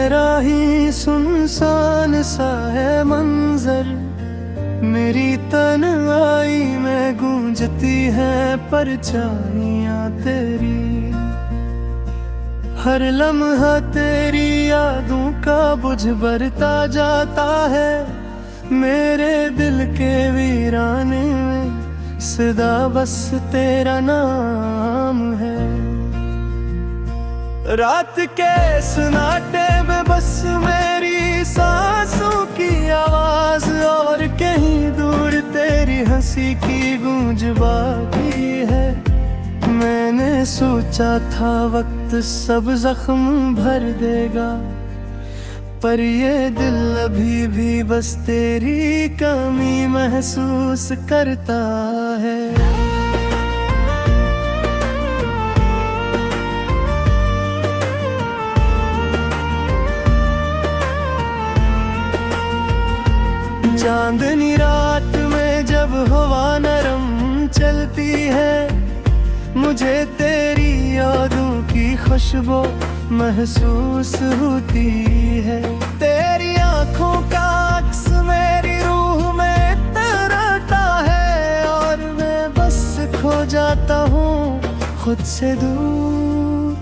तेरा ही सुनसान सा है मंजर, मेरी तन्हाई में गूंजती है परछाइयाँ तेरी। हर लम्हा तेरी यादों का बुझ भरता जाता है, मेरे दिल के वीराने में सदा बस तेरा नाम है। रात के सन्नाटे में बस मेरी सांसों की आवाज, और कहीं दूर तेरी हंसी की गूंज बाकी है। मैंने सोचा था वक्त सब जख्म भर देगा, पर ये दिल अभी भी बस तेरी कमी महसूस करता है। चांदनी रात में जब हवा नरम चलती है, मुझे तेरी यादों की खुशबू महसूस होती है। तेरी आंखों का अक्स मेरी रूह में तैरता है, और मैं बस खो जाता हूँ खुद से दूर।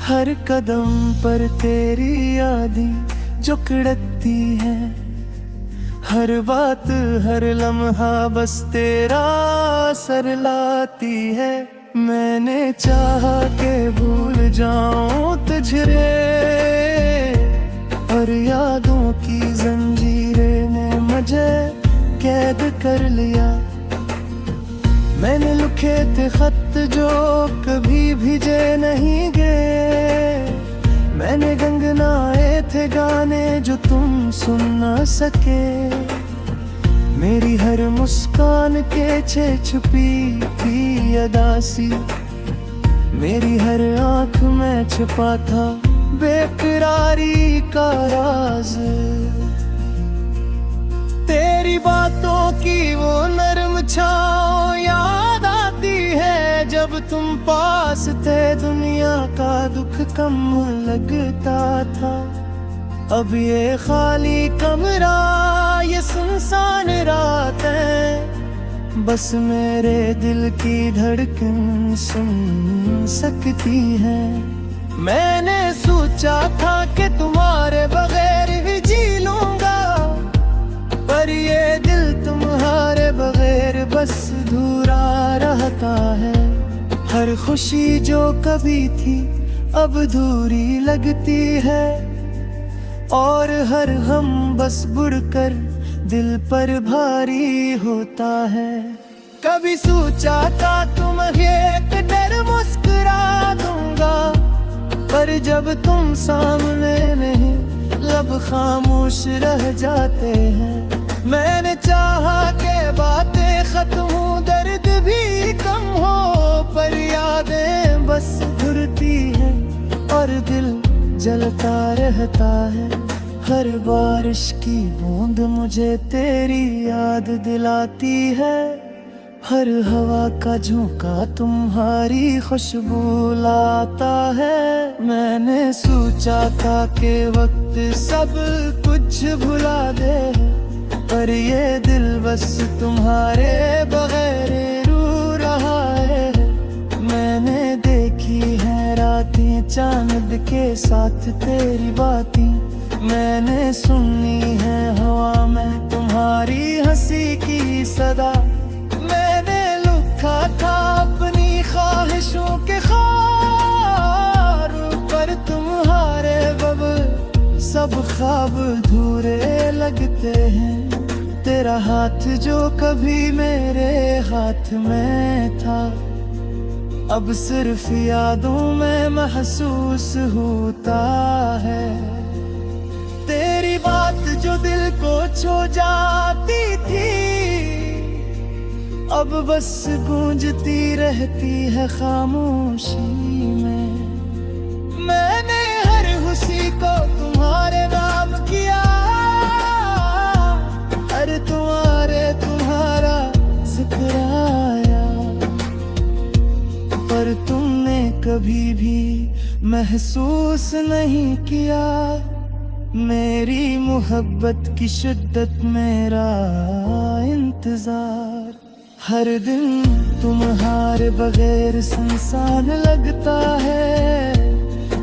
हर कदम पर तेरी यादें जकड़ती है, हर बात हर लम्हा बस तेरा असर लाती है। मैंने चाहा के भूल जाऊं तुझे, और यादों की जंजीरें ने मुझे कैद कर लिया। मैंने लिखे थे खत जो कभी भिजे नहीं गए, मैंने गंगनाए थे गाने जो तुम सुन न सके। मेरी हर मुस्कान के छुपी थी अदासी, मेरी हर आंख में छुपा था बेकरारी का राज। तेरी बातों की वो नरम छाँव याद आती है, जब तुम पास थे दुनिया का दुख कम लगता था। अब ये खाली कमरा ये सुनसान रात है, बस मेरे दिल की धड़कन सुन सकती है। मैंने सोचा था कि तुम्हारे बगैर ही जी लूंगा, पर ये दिल तुम्हारे बगैर बस अधूरा रहता है। हर खुशी जो कभी थी अब अधूरी लगती है, और हर गम बस बुढ़कर दिल पर भारी होता है। कभी सोचा था तुम्हें एक डर मुस्कुरा दूंगा, पर जब तुम सामने नहीं लब खामोश रह जाते हैं। मैंने चाहा कि बातें खत्म हो दर्द भी कम हो, पर यादें बस घुरती हैं और दिल जलता रहता है। हर बारिश की बूंद मुझे तेरी याद दिलाती है, हर हवा का झोंका तुम्हारी खुशबू लाता है। मैंने सोचा था कि वक्त सब कुछ भुला दे, पर ये दिल बस तुम्हारे बगैर रो रहा है। मैंने देखी है रातें चांद के साथ तेरी बातें, मैंने सुनी है हवा में तुम्हारी हंसी की सदा। मैंने लिखा था अपनी ख्वाहिशों के ख्वार, पर तुम्हारे बब सब ख्वाब अधूरे लगते हैं। तेरा हाथ जो कभी मेरे हाथ में था, अब सिर्फ यादों में महसूस होता है। तेरी बात जो दिल को छू जाती थी, अब बस गूंजती रहती है खामोशी में। मैंने हर खुशी को तुम्हारे नाम किया, हर तुम्हारा जिक्र आया, पर तुमने कभी भी महसूस नहीं किया मेरी मोहब्बत की शिद्दत, मेरा इंतजार। हर दिन तुम्हारे बगैर सुनसान लगता है,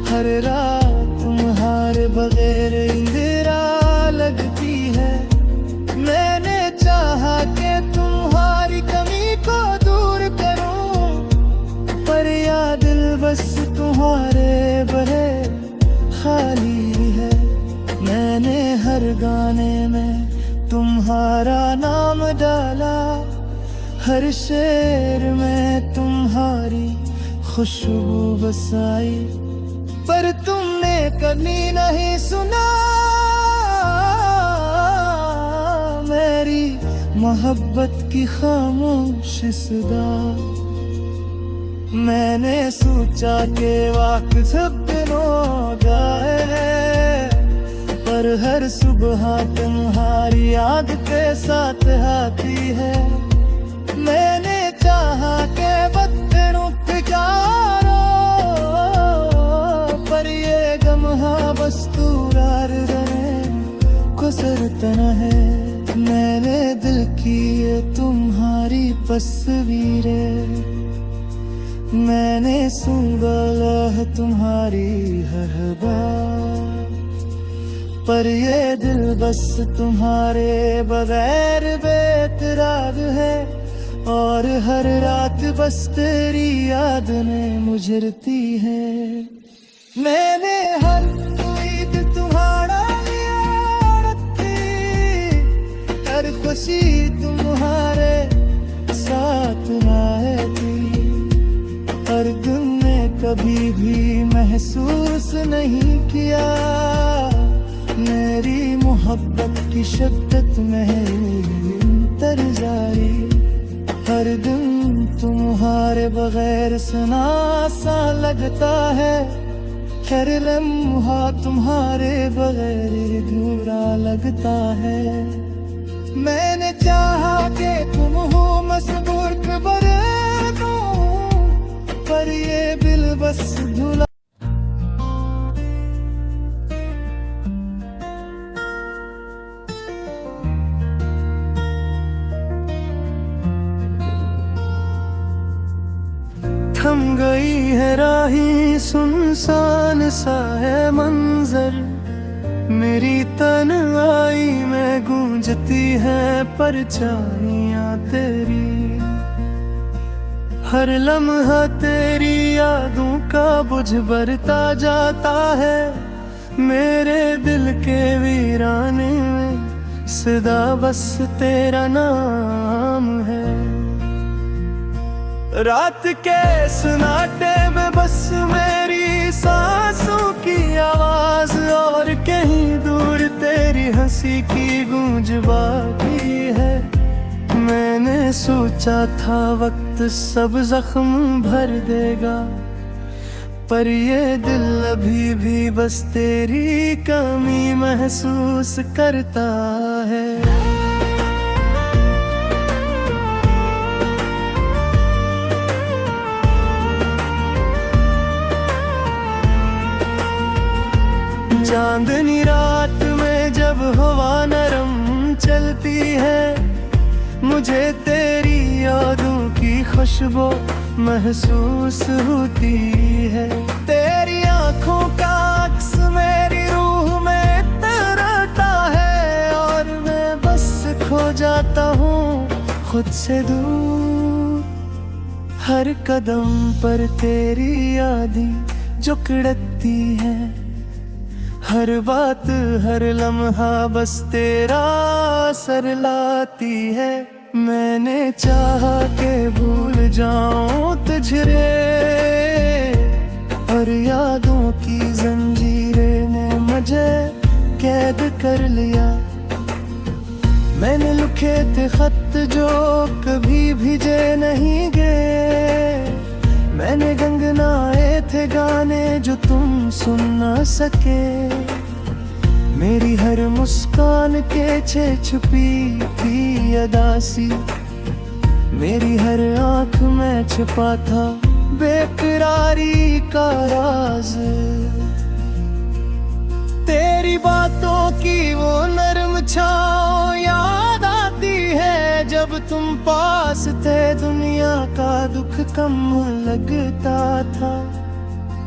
हर रात तुम्हारे बगैर इंदिरा लगती है। मैंने चाहा कि तुम्हारी कमी को दूर करूं, पर या दिल बस तुम्हारे बगैर खाली है। मैंने हर गाने में तुम्हारा नाम डाला, हर शेर में तुम्हारी खुशबू बसाई, पर तुमने कभी नहीं सुना मेरी मोहब्बत की खामोश सदा। मैंने सोचा कि वक्त सब दिनों जाए, पर हर सुबह तुम्हारी याद के साथ आती है। मैंने चाहा कि वक्त रुक जाओ, पर ये गमहा बस तूरार गुजरता है। मैंने दिल की ये तुम्हारी तस्वीरें, मैंने सुना है तुम्हारी हर बात, पर ये दिल बस तुम्हारे बगैर बेतराग है। और हर रात बस तेरी याद में मुझरती है। मैंने हर ईद तुम्हारा हर खुशी तुम्हारे साथ रहती, हर दिन ने कभी भी महसूस नहीं किया मेरी मोहब्बत की शिद्दत में जारी। हर दिन तुम्हारे बगैर सुना सा लगता है, हर लम्हा तुम्हारे बगैर अधूरा लगता है। मैंने चाहा कि तुम हो मजबूर खबर दूं, पर ये दिल बस धुला। थम गई है राही, सुनसान सा है मंजर, मेरी तन्हाई में गूंजती है परछाइयां तेरी। हर लम्हा तेरी यादों का बुझ भरता जाता है, मेरे दिल के वीराने में सदा बस तेरा नाम है। रात के सन्नाटे में बस मेरी सांसों की आवाज, और कहीं दूर तेरी हंसी की गूंज बाकी है। मैंने सोचा था वक्त सब जख्म भर देगा, पर ये दिल अभी भी बस तेरी कमी महसूस करता है। चांदनी रात में जब हवा नरम चलती है, मुझे तेरी यादों की खुशबू महसूस होती है। तेरी आंखों का अक्स मेरी रूह में तैरता है, और मैं बस खो जाता हूँ खुद से दूर। हर कदम पर तेरी यादें जो कड़कती है, हर बात हर लम्हा बस तेरा असर लाती है। मैंने चाहा के भूल जाऊं तुझे, और यादों की जंजीरें ने मुझे कैद कर लिया। मैंने लिखे थे खत जो कभी भिजे नहीं गए, मैंने गंगनाए थे गाने जो तुम सुन ना सके। मेरी हर मुस्कान के छे छुपी थी अदासी, मेरी हर आंख में छुपा था बेकरारी का राज। तेरी बातों की वो नरम छाँव याद आती है, जब तुम पास थे दुनिया का दुख कम लगता था।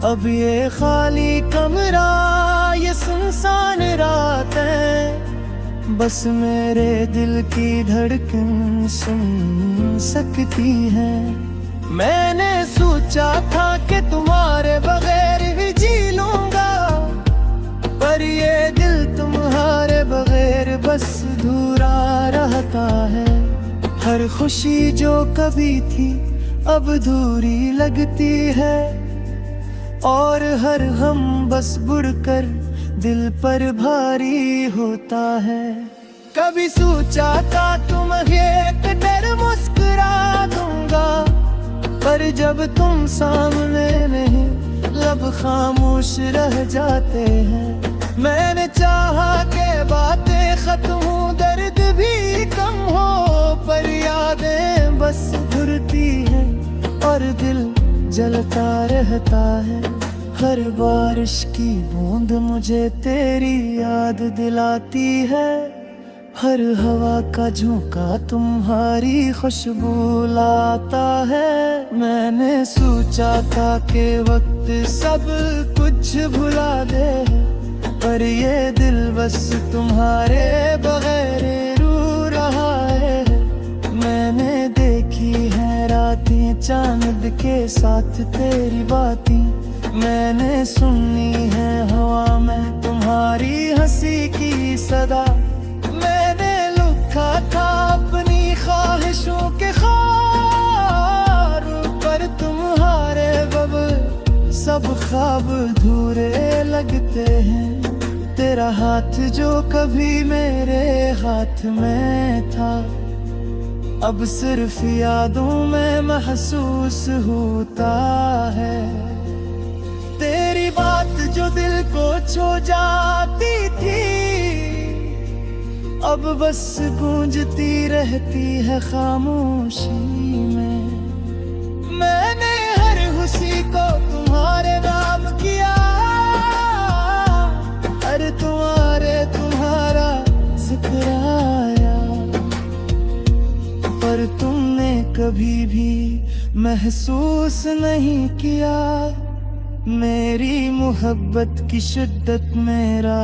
अब ये खाली कमरा, ये सुनसान रातें, बस मेरे दिल की धड़कन सुन सकती है। मैंने सोचा था कि तुम्हारे बगैर ही जी लूंगा, पर ये दिल तुम्हारे बगैर बस अधूरा रहता है। हर खुशी जो कभी थी अब दूरी लगती है, और हर गम बस बुढ़कर दिल पर भारी होता है। कभी सोचा था तुम्हें एक डर मुस्कुरा दूंगा, पर जब तुम सामने नहीं लब खामोश रह जाते हैं। मैंने चाहा कि बातें खत्म हो, दर्द भी कम हो, पर यादें बस घुरती हैं और दिल जलता रहता है। हर बारिश की बूंद मुझे तेरी याद दिलाती है, हर हवा का झोंका तुम्हारी खुशबू लाता है। मैंने सोचा था कि वक्त सब कुछ भुला दे, पर ये दिल बस तुम्हारे बगैर रो रहा है। मैंने देखी है रातें चांद के साथ तेरी बातें, मैंने सुनी है हवा में तुम्हारी हंसी की सदा। मैंने लिखा था अपनी ख्वाहिशों के खार, पर तुम्हारे बब सब ख्वाब अधूरे लगते हैं। तेरा हाथ जो कभी मेरे हाथ में था, अब सिर्फ यादों में महसूस होता है। तेरी बात जो दिल को छू जाती थी, अब बस गूंजती रहती है खामोशी में। मैंने हर खुशी को तुम्हारे नाम किया, हर तुम्हारा जिक्र आया, पर तुमने कभी भी महसूस नहीं किया मेरी मोहब्बत की शिद्दत, मेरा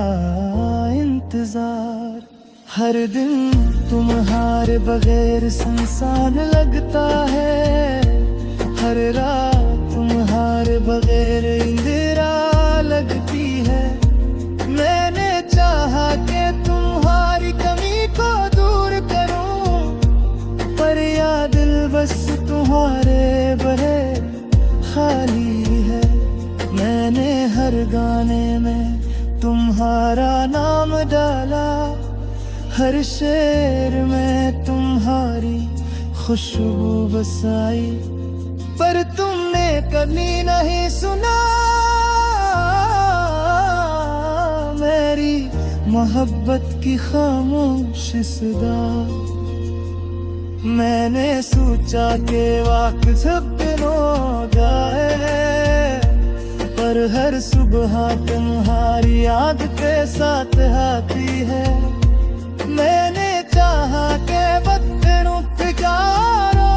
इंतजार। हर दिन तुम्हारे बगैर सुनसान लगता है, हर रात तुम्हारे बगैर इंदिरा लगती है। मैंने चाहा कि तुम्हारी कमी को दूर करूं, पर या दिल बस तुम्हारे बगैर खाली है। मैंने हर गाने में तुम्हारा नाम डाला, हर शेर में तुम्हारी खुशबू बसाई, पर तुमने कभी नहीं सुना मेरी मोहब्बत की खामोश सदा। मैंने सोचा कि वक्त सपनों हो जाए, पर हर सुबह तुम्हारी याद के साथ आती है। मैंने चाहा कि बदनों पिकारो,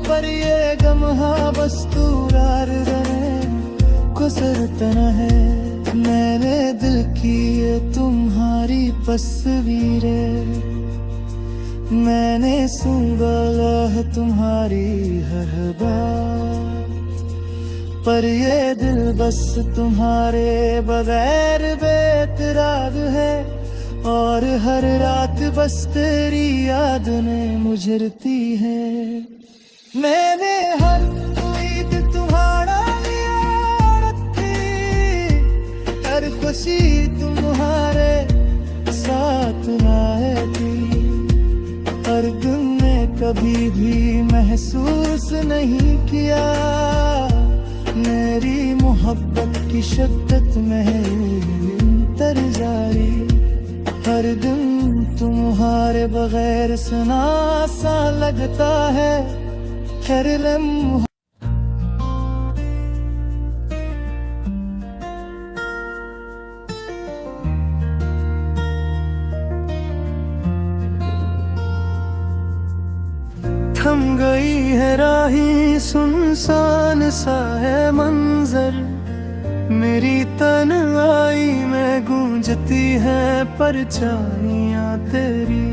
पर ये गमहा बस तूरार गुजरता है। मेरे दिल की ये तुम्हारी तस्वीरें, मैंने सुना है तुम्हारी हर बात, पर ये दिल बस तुम्हारे बगैर बेतराब है। और हर रात बस तेरी याद ने मुझरती है। मैंने हर उम्मीद तुम्हारा लिया रखी, हर खुशी तुम्हारे साथ आए थी, पर तुमने कभी भी महसूस नहीं किया मेरी मोहब्बत की शिद्दत में तर जारी। हर दिन तुम्हारे बगैर सुना सा लगता है, हर लम्हा। थम गई है राही, सुनसान सा है मंजर, मेरी तन्हाई में गूंजती है परछाइयाँ तेरी।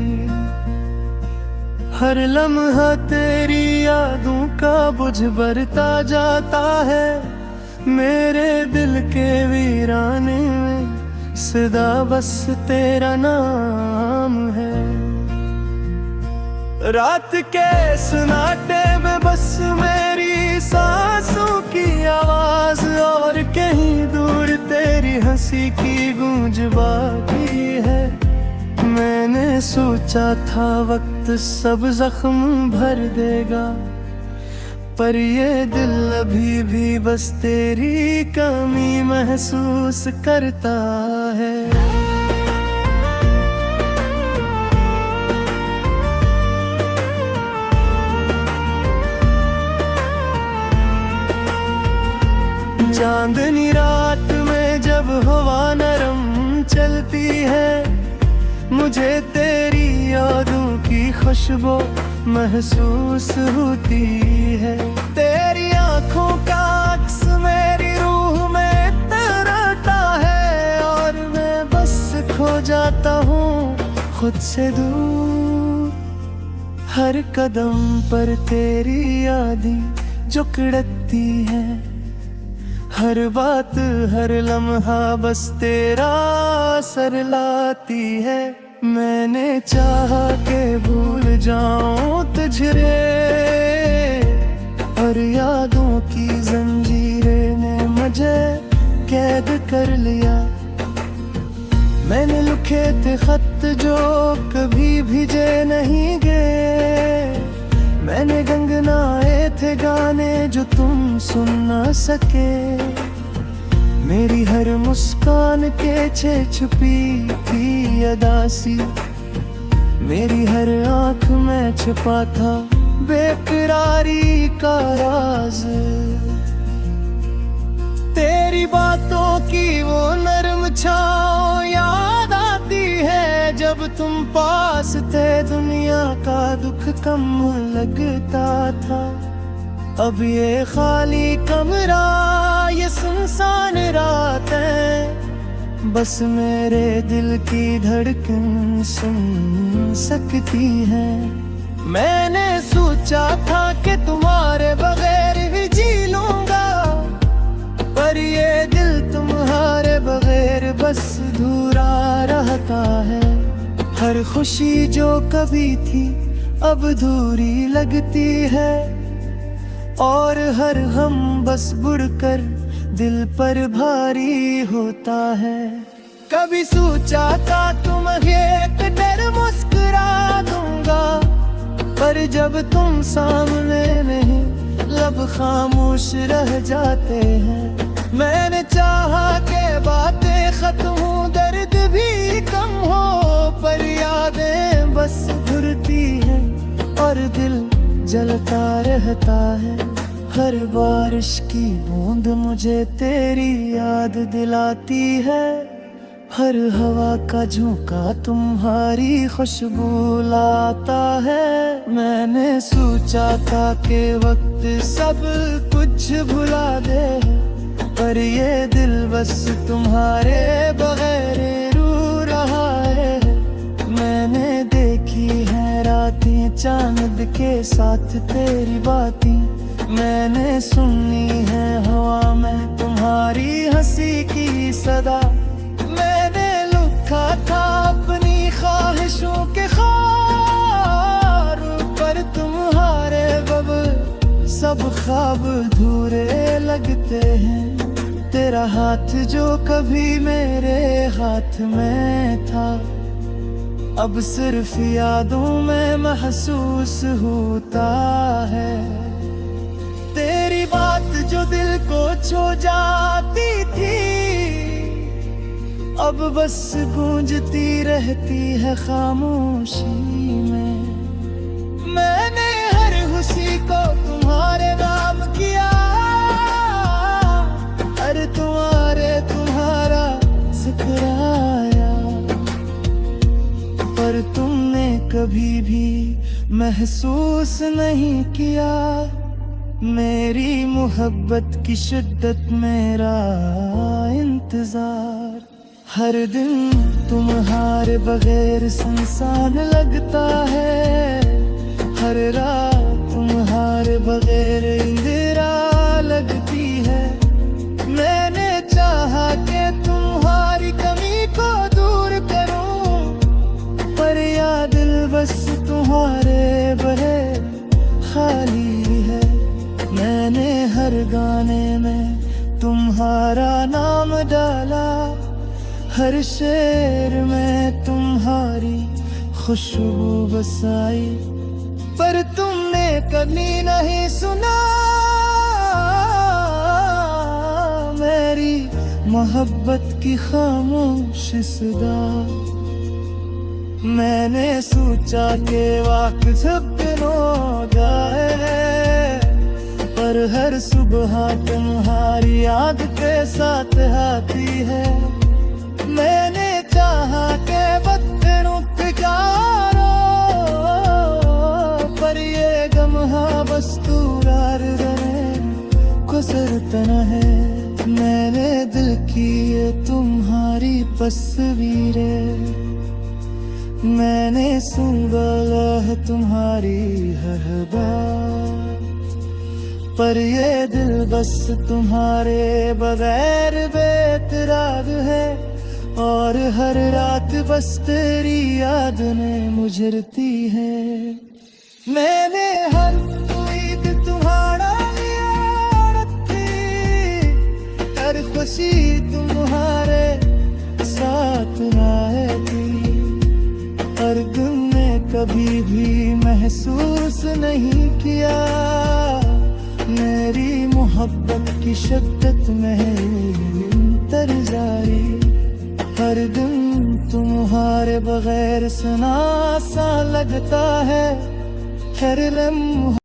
हर लम्हा तेरी यादों का बुझ भरता जाता है, मेरे दिल के वीराने में सदा बस तेरा नाम है। रात के सन्नाटे में बस मेरी सांसों की आवाज, और कहीं दूर तेरी हंसी की गूंज बाकी है। मैंने सोचा था वक्त सब जख्म भर देगा, पर ये दिल अभी भी बस तेरी कमी महसूस करता है। चांदनी रात में जब हवा नरम चलती है, मुझे तेरी यादों की खुशबू महसूस होती है। तेरी आंखों का अक्स मेरी रूह में तैरता है, और मैं बस खो जाता हूँ खुद से दूर। हर कदम पर तेरी यादें जो कड़कती है, हर बात हर लम्हा बस तेरा असर लाती है। मैंने चाहा के भूल जाऊं तुझे, और यादों की जंजीरें ने मुझे कैद कर लिया। मैंने लिखे थे खत जो कभी भिजे नहीं गए, मैंने गंगनाए थे गाने जो तुम सुन ना सके। मेरी हर मुस्कान के छे छुपी थी अदासी, मेरी हर आंख में छुपा था बेकरारी का राज। तेरी बातों की वो नरम छाँव याद आती है, जब तुम पास थे दुनिया का दुख कम लगता था। अब ये खाली कमरा, ये सुनसान रातें, बस मेरे दिल की धड़कन सुन सकती है। मैंने सोचा था कि तुम्हारे बगैर भी जी लूंगा, पर ये दिल तुम्हारे बगैर बस अधूरा रहता है। हर खुशी जो कभी थी अब अधूरी लगती है, और हर हम बस बुड़कर दिल पर भारी होता है। कभी सोचा था तुम्हें डर मुस्कुरा दूंगा, पर जब तुम सामने नहीं लब खामोश रह जाते हैं। मैंने चाहा के बातें खत्म हो, दर्द भी कम हो, पर यादें बस घुरती हैं और दिल जलता रहता है। हर बारिश की बूंद मुझे तेरी याद दिलाती है, हर हवा का झोंका तुम्हारी खुशबू लाता है। मैंने सोचा था कि वक्त सब कुछ भुला दे, पर ये दिल बस तुम्हारे बगैर रो रहा है। मैंने देखी है रातें चांद के साथ तेरी बातें, मैंने सुनी है हवा में तुम्हारी हंसी की सदा। मैंने लिखा था अपनी ख्वाहिशों के खार, पर तुम्हारे बब सब ख्वाब अधूरे लगते हैं। तेरा हाथ जो कभी मेरे हाथ में था, अब सिर्फ यादों में महसूस होता है। तेरी बात जो दिल को छू जाती थी, अब बस गूंजती रहती है खामोशी में। मैंने हर खुशी को तुम्हारे नाम किया, अरे तुम्हारा सिकराया, पर तुमने कभी भी महसूस नहीं किया मेरी मोहब्बत की शिद्दत, मेरा इंतजार। हर दिन तुम्हारे बगैर सुनसान लगता है, हर रात तुम्हारे बगैर इंदिरा लगती है। मैंने चाहा कि तुम्हारी कमी को दूर करूं, पर या दिल बस तुम्हारे बगैर खाली है। मैंने हर गाने में तुम्हारा नाम डाला, हर शेर में तुम्हारी खुशबू बसाई, पर तुमने कभी नहीं सुना मेरी मोहब्बत की खामोश सदा। मैंने सोचा कि वक्त झपनो जाए, पर हर सुबह तुम्हारी याद के साथ आती है। मैंने चाहा के वक्त रुक जाओ, पर ये गमहा बस तूरार गुजरता है। मैंने दिल की ये तुम्हारी तस्वीरें, मैंने सुना है तुम्हारी हर बात, पर ये दिल बस तुम्हारे बगैर बेतराग है। और हर रात बस तेरी याद में मुझरती है। मैंने हर ईद तुम्हारा लिया थी, हर खुशी तुम्हारे साथ आएगी, पर तुमने कभी भी महसूस नहीं किया मेरी मोहब्बत की शिद्दत में इंतर जारी। हर दिन तुम्हारे बगैर सुना सा लगता है, हर लम्हा